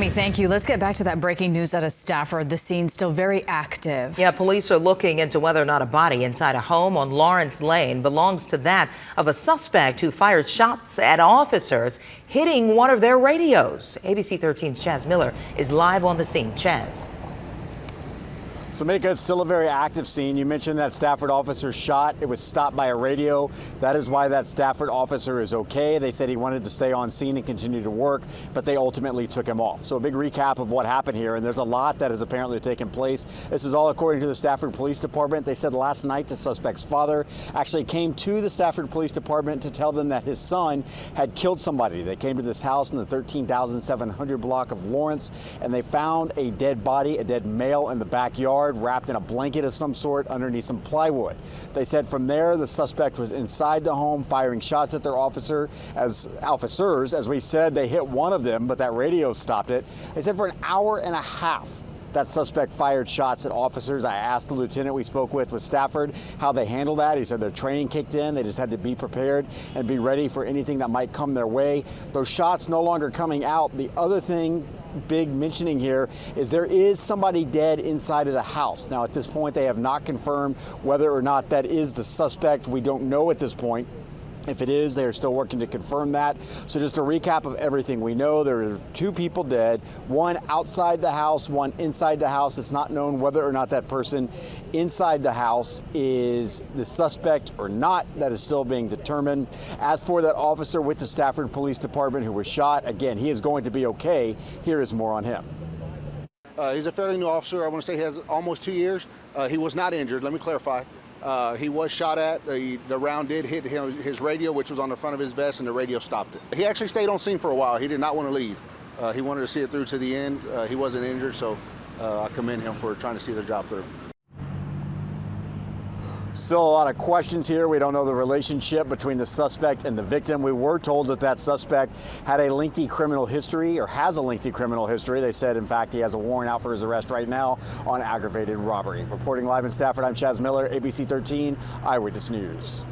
Jamie, thank you. Let's get back to that breaking news out of Stafford. The scene still very active. Yeah, police are looking into whether or not a body inside a home on Lawrence Lane belongs to that of a suspect who fired shots at officers, hitting one of their radios. ABC 13's Chaz Miller is live on the scene. Chaz. So, Mika, it's still a very active scene. You mentioned that Stafford officer shot. It was stopped by a radio. That is why that Stafford officer is okay. They said he wanted to stay on scene and continue to work, but they ultimately took him off. So a big recap of what happened here, and there's a lot that has apparently taken place. This is all according to the Stafford Police Department. They said last night the suspect's father actually came to the Stafford Police Department to tell them that his son had killed somebody. They came to this house in the 13,700 block of Lawrence, and they found a dead body, a dead male in the backyard, wrapped in a blanket of some sort underneath some plywood. They said from there the suspect was inside the home firing shots at their officers. As we said, they hit one of them, but that radio stopped it. They said for an hour and a half that suspect fired shots at officers. I asked the lieutenant we spoke with Stafford how they handle that. He said their training kicked in. They just had to be prepared and be ready for anything that might come their way. Those shots no longer coming out. The other thing big mentioning here is there is somebody dead inside of the house. Now, at this point, they have not confirmed whether or not that is the suspect. We don't know at this point. If it is, they are still working to confirm that. So just a recap of everything we know. There are two people dead, one outside the house, one inside the house. It's not known whether or not that person inside the house is the suspect or not. That is still being determined. As for that officer with the Stafford Police Department who was shot, again, he is going to be okay. Here is more on him. He's a fairly new officer. I want to say he has almost 2 years. He was not injured. Let me clarify. He was shot at. The round did hit his radio, which was on the front of his vest, and the radio stopped it. He actually stayed on scene for a while. He did not want to leave. He wanted to see it through to the end. He wasn't injured, so I commend him for trying to see the job through. Still a lot of questions here. We don't know the relationship between the suspect and the victim. We were told that that suspect had a lengthy criminal history or has a lengthy criminal history. They said, in fact, he has a warrant out for his arrest right now on aggravated robbery. Reporting live in Stafford, I'm Chaz Miller, ABC 13 Eyewitness News.